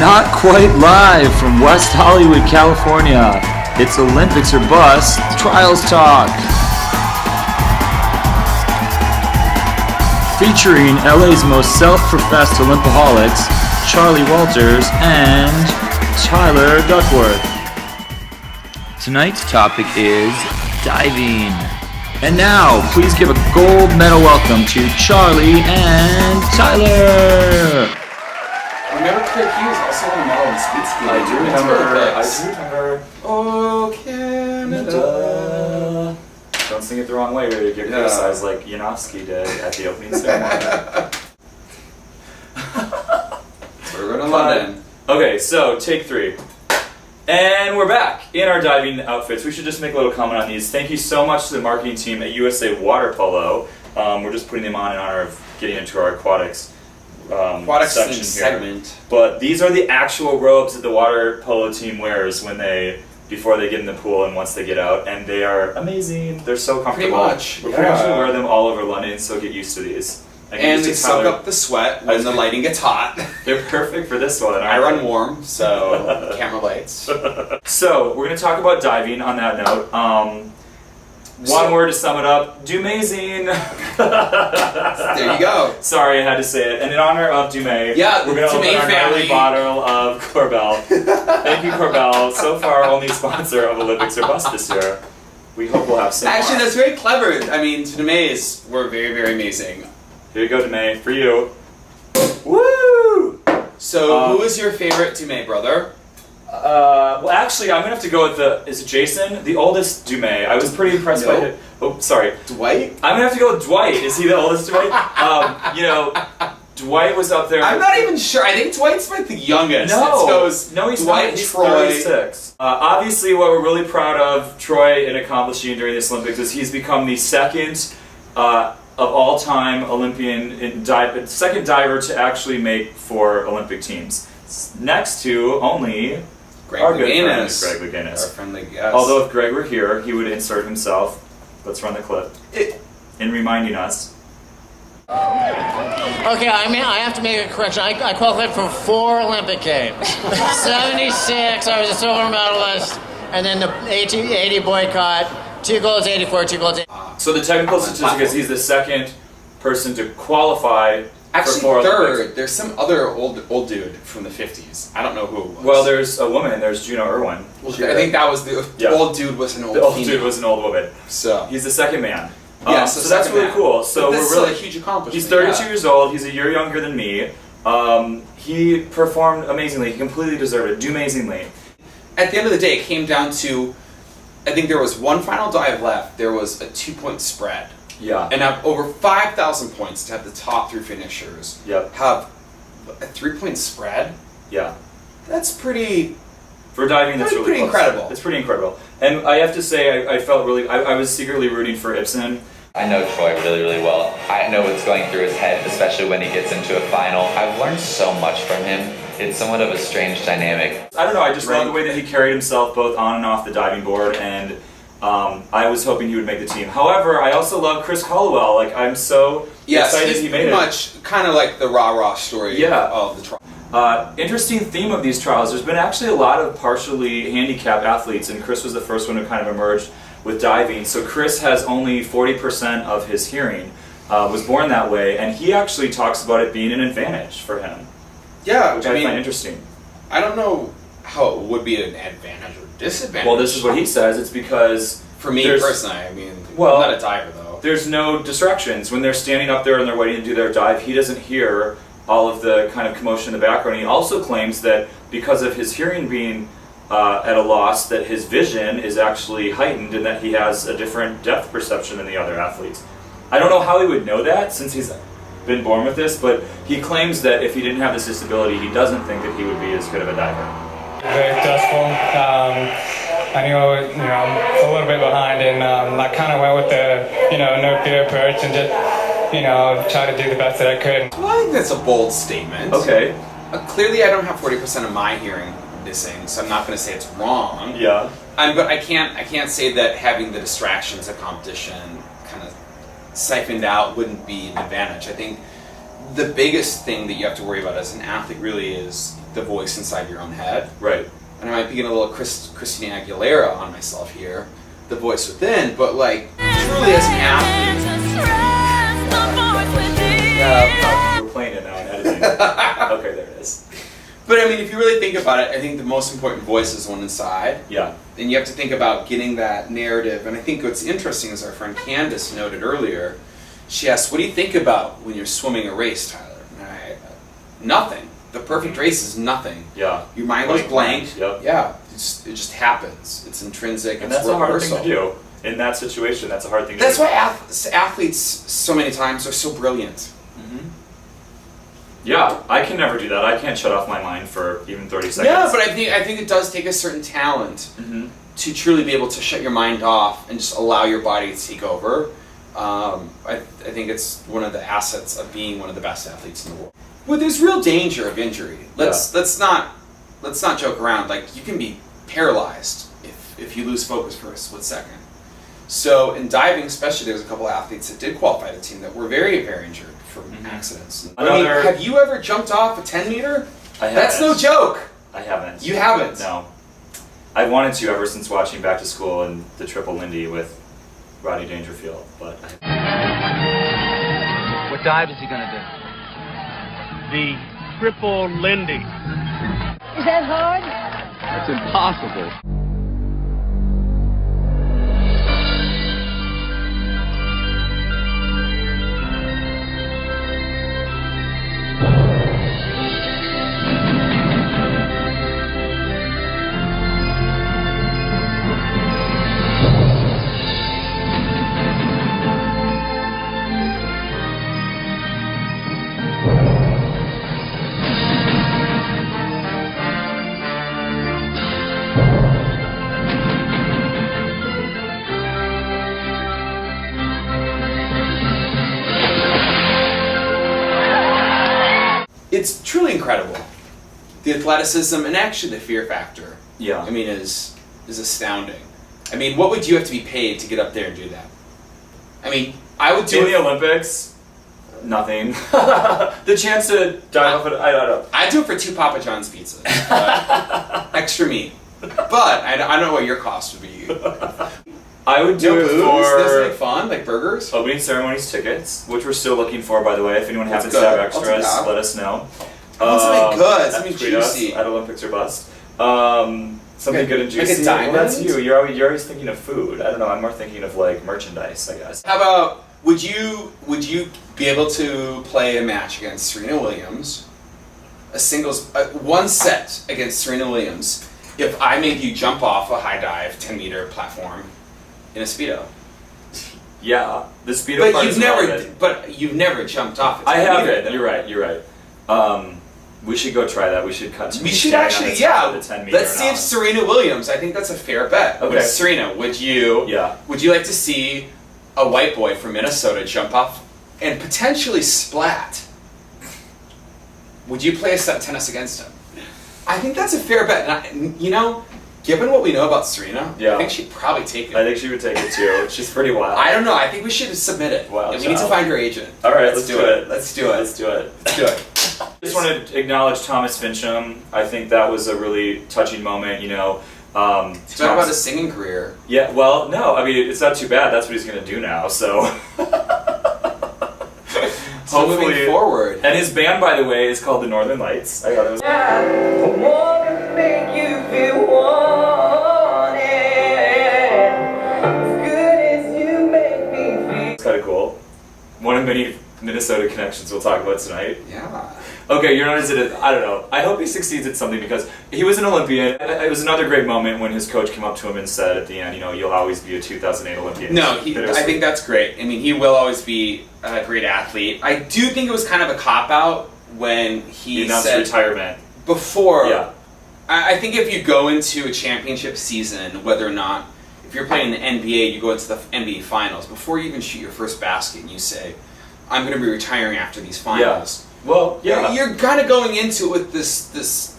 Not quite live from West Hollywood, California. It's Olympics or Bust, Trials Talk. Featuring LA's most self-professed Olympaholics, Charley Walters and Tyler Duckworth. Tonight's topic is diving. And now, please give a gold medal welcome to Charley and Tyler. Remember Craig Hughes also won a medal in speed skiing? I do remember. Oh, Canada. Don't sing it the wrong way, or you get criticized like Yanofsky did at the opening ceremony. So we're going to London. Okay, so take 3. And we're back in our diving outfits. We should just make a little comment on these. Thank you so much to the marketing team at USA Water Polo. We're just putting them on in honor of getting into our aquatics section here. Segment. But these are the actual robes that the water polo team wears before they get in the pool and once they get out, and they are amazing. They're so comfortable. Pretty much. We're pretty much gonna wear them all over London, so get used to these. And they soak up the sweat when the lighting gets hot. They're perfect for this one. I run warm, so camera lights. So we're gonna talk about diving on that note. One word to sum it up: Dumaising. There you go. Sorry, I had to say it. And in honor of Dumais, we're going to open our family bottle of Corbel. Thank you, Corbel. So far, only sponsor of Olympics or Bust this year. We hope we'll have some. Actually, that's very clever. I mean, Dumais were very, very amazing. Here you go, Dumais, for you. Woo! So, who is your favorite Dumais brother? Well, actually, I'm gonna have to go with is it Jason, the oldest Dumais? I was pretty impressed by him. Oh, sorry, Dwight. I'm gonna have to go with Dwight. Is he the oldest Dwight? Dwight was up there. I'm not even sure. I think Dwight's like the youngest. No, he's Dwight, not. He's Troy. 36. Obviously, what we're really proud of Troy in accomplishing during this Olympics is he's become the second of all time Olympian second diver to actually make for Olympic teams. Next to only. Our good friend, Greg Louganis. Our friendly guest. Although if Greg were here, he would insert himself. Let's run the clip. In reminding us. Okay, I have to make a correction. I qualified for 4 Olympic Games. 76, I was a silver medalist, and then the 80 boycott, 2 golds, 84, 2 golds. So the technical statistic is he's the second person to qualify. Actually, for 4 third. Olympics. There's some other old dude from the 50s. I don't know who it was. Well, there's a woman. There's Juno Irwin. Well, I think that was the old dude was an old The old female. dude was an old woman. So he's the second man. So that's really cool. So we're really a huge accomplishment. He's 32 years old. He's a year younger than me. He performed amazingly. He completely deserved it. Dumaisingly. At the end of the day, it came down to, I think there was one final dive left. There was a 2-point spread. Yeah. And have over 5,000 points to have the top 3 finishers. Yep. Have a 3-point spread. Yeah. That's pretty. For diving, that's really pretty close. incredible. It's pretty incredible. And I have to say, I felt really. I was secretly rooting for Ibsen. I know Troy really, really well. I know what's going through his head, especially when he gets into a final. I've learned so much from him. It's somewhat of a strange dynamic. I don't know. I just love the way that he carried himself both on and off the diving board, and I was hoping he would make the team. However, I also love Chris Hollowell. Like, I'm so excited he made it. Pretty much kind of like the rah-rah story of the trial. Interesting theme of these trials. There's been actually a lot of partially handicapped athletes, and Chris was the first one who kind of emerged with diving. So Chris has only 40% of his hearing, was born that way, and he actually talks about it being an advantage for him. Yeah, which I find interesting. I don't know how it would be an advantage or disadvantage. Well, this is what he says. It's because for me personally, I mean, I'm not a diver though. There's no distractions when they're standing up there and they're waiting to do their dive. He doesn't hear all of the kind of commotion in the background. He also claims that because of his hearing being at a loss, that his vision is actually heightened and that he has a different depth perception than the other athletes. I don't know how he would know that since he's been born with this, but he claims that if he didn't have this disability, he doesn't think that he would be as good of a diver. Very stressful. I knew I was, a little bit behind, and I kind of went with the, no fear approach and just, try to do the best that I could. Well, I think that's a bold statement. Okay. Clearly, I don't have 40% of my hearing missing, so I'm not going to say it's wrong. Yeah. But I can't say that having the distractions of competition kind of siphoned out wouldn't be an advantage. I think the biggest thing that you have to worry about as an athlete really is the voice inside your own head. Right. And I might be getting a little Christina Aguilera on myself here, the voice within, but like truly as an athlete. We're playing it now and editing. Okay, there it is. But I mean, if you really think about it, I think the most important voice is the one inside. Yeah. And you have to think about getting that narrative. And I think what's interesting is our friend Candace noted earlier, she asked, what do you think about when you're swimming a race, Tyler? And nothing. The perfect race is nothing. Yeah. Your mind goes blank. Yep. Yeah. It just happens. It's intrinsic. And it's that's a hard rehearsal. thing to do. In that situation, that's a hard thing to That's do. why athletes so many times are so brilliant. Yeah, I can never do that. I can't shut off my mind for even 30 seconds. Yeah, but I think it does take a certain talent to truly be able to shut your mind off and just allow your body to take over. I think it's one of the assets of being one of the best athletes in the world. Well, there's real danger of injury. Let's not joke around. Like, you can be paralyzed if you lose focus for a split second. So in diving, especially, there was a couple of athletes that did qualify the team that were very, very injured from accidents. I mean, have you ever jumped off a 10 meter? I haven't. That's no joke. I haven't. You haven't? No. I've wanted to ever since watching Back to School and the Triple Lindy with Rodney Dangerfield, but What dive is he going to do? The Triple Lindy. Is that hard? That's impossible. It's truly incredible. The athleticism and actually the fear factor. yeah. I mean, is astounding. I mean, what would you have to be paid to get up there and do that? I mean, I would do in it. the Olympics, nothing. The chance to dive off it, I don't know. I'd do it for 2 Papa John's pizzas, extra meat. But I don't know what your cost would be. I would do it Does for like fun, like burgers? opening ceremonies tickets, which we're still looking for, by the way. If anyone That's happens to have good. I'll take extras, that. let us know. Want something good, something tweet us juicy. at OlympicsOrBust. Something good and like a juicy. diamond? Well, that's you. You're always thinking of food. I don't know. I'm more thinking of like merchandise, I guess. How about, would you be able to play a match against Serena Williams, a singles, one set against Serena Williams, if I made you jump off a high dive 10 meter platform in a Speedo? Yeah, the Speedo part is relevant. But you've never jumped off a 10 I haven't. meter, though. You're right. We should go try that. We should cut. We should actually, yeah. The 10 meter Let's see if Serena Williams. I think that's a fair bet. Okay. But Serena, would you like to see a white boy from Minnesota jump off and potentially splat? Would you play a set of tennis against him? I think that's a fair bet. And given what we know about Serena, I think she'd probably take it. I think she would take it too. She's pretty wild. I don't know. I think we should submit it. Wow, we need to find her agent. All right, let's do it. Let's do it. Let's do it. I just want to acknowledge Thomas Fincham. I think that was a really touching moment. Talk about his singing career. Yeah, well, no, I mean, it's not too bad. That's what he's going to do now, so... So moving forward. And his band, by the way, is called the Northern Lights. I thought it was... I wanna make you feel wanted, as good as you make me feel. It's kind of cool. One of many Minnesota connections we'll talk about tonight. Yeah. Okay, you're not as I don't know. I hope he succeeds at something because he was an Olympian. It was another great moment when his coach came up to him and said at the end, you'll always be a 2008 Olympian. No, I think that's great. I mean, he will always be a great athlete. I do think it was kind of a cop-out when he announced said retirement. Before, yeah. I think if you go into a championship season, whether or not, if you're playing in the NBA, you go into the NBA finals, before you even shoot your first basket and you say, I'm going to be retiring after these finals. Yeah. Well, yeah. You're kind of going into it with this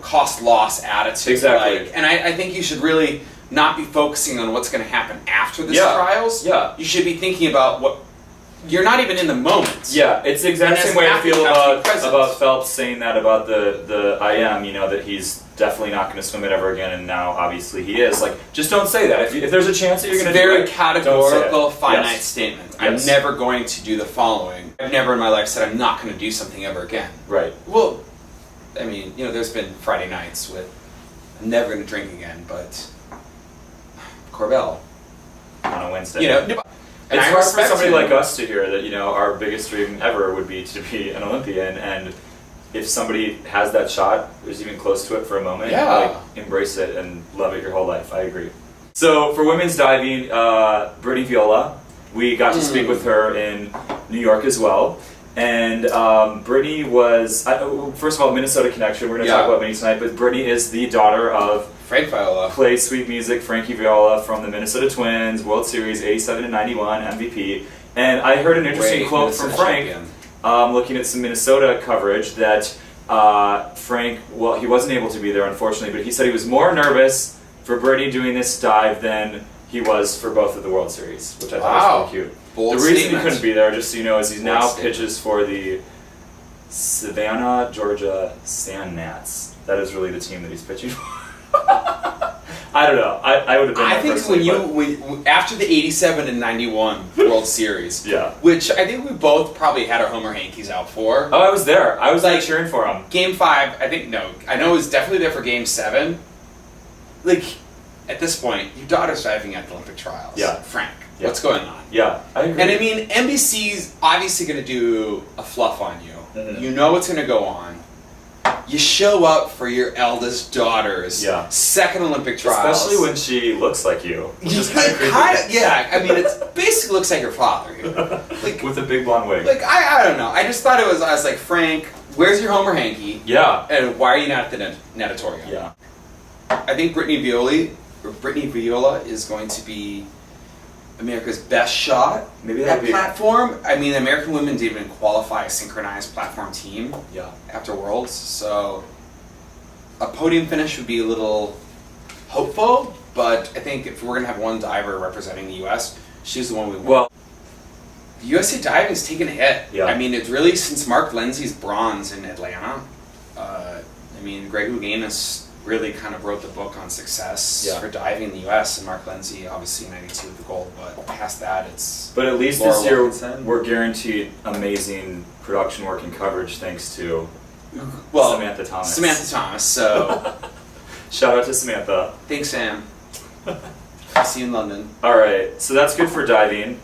cost-loss attitude. Exactly. And I think you should really not be focusing on what's going to happen after this Yeah. trials. Yeah. You should be thinking about what you're not even in the moment. Yeah, it's the exact And as same way an I athlete, feel you have to be present. about Phelps saying that about the IM, you know, that he's definitely not going to swim it ever again, and now obviously he is. Like, just don't say that. If there's a chance that you're It's a going to do very it, categorical, don't say it. finite Yes. statement. Yes. I'm never going to do the following. I've never in my life said I'm not going to do something ever again. Right. Well, I mean, you know, there's been Friday nights with I'm never going to drink again, but Corbell, On a Wednesday. you know, and It's I hard for respect somebody him. like us to hear that, you know, our biggest dream ever would be to be an Olympian, and if somebody has that shot, is even close to it for a moment, Yeah. like, embrace it and love it your whole life. I agree. So for women's diving, Brittany Viola, we got to speak with her in New York as well. And Brittany was, first of all, Minnesota connection. We're going to talk about Brittany tonight, but Brittany is the daughter of Frank Viola. Play Sweet Music, Frankie Viola from the Minnesota Twins, World Series 87 and 91 MVP. And I heard an interesting Great quote from Minnesota Frank, champion. looking at some Minnesota coverage, that Frank, well, he wasn't able to be there, unfortunately, but he said he was more nervous for Brittany doing this dive than he was for both of the World Series, which I thought was really cute. Bold The reason statement. he couldn't be there, just so you know, is he Bold now statement. pitches for the Savannah, Georgia Sand Gnats. That is really the team that he's pitching for. I don't know. I would have been I there think personally, when after the 87 and 91 World Series, Yeah. which I think we both probably had our Homer Hankies out for. Oh, I was there. I was Like- like cheering for him. Game 5, I think, no. I know it was definitely there for Game 7. Like, at this point, your daughter's diving at the Olympic trials. Yeah. Frank, Yeah. what's going on? Yeah, I agree. And I mean, NBC's obviously going to do a fluff on you. Mhm. You know what's going to go on. You show up for your eldest daughter's Yeah. second Olympic trials. Especially when she looks like you. Which is kind of creepy. Yeah, I mean, it basically looks like your father here. Like, With a big blonde wig. like I don't know. I just thought I was like, Frank, where's your Homer Hanky? Yeah. And why are you not at the natatorium? Yeah. I think Brittany Viola is going to be America's best shot Maybe at that'll be. platform. I mean, American women didn't even qualify a synchronized platform team Yeah. after Worlds, so a podium finish would be a little hopeful, but I think if we're going to have one diver representing the U.S., she's the one we want. Well, The USA diving's taken a hit. Yeah. I mean, it's really since Mark Lindsay's bronze in Atlanta. I mean, Greg Louganis really kind of wrote the book on success Yeah. for diving in the U.S. and Mark Lindsay, obviously 92 with the gold, but past that, it's but at least Laura this year Wilkinson. we're guaranteed amazing production work and coverage thanks to well Samantha Thomas. Samantha Thomas. So Shout out to Samantha. thanks, Sam. I'll see you in London. All right, so that's good for diving.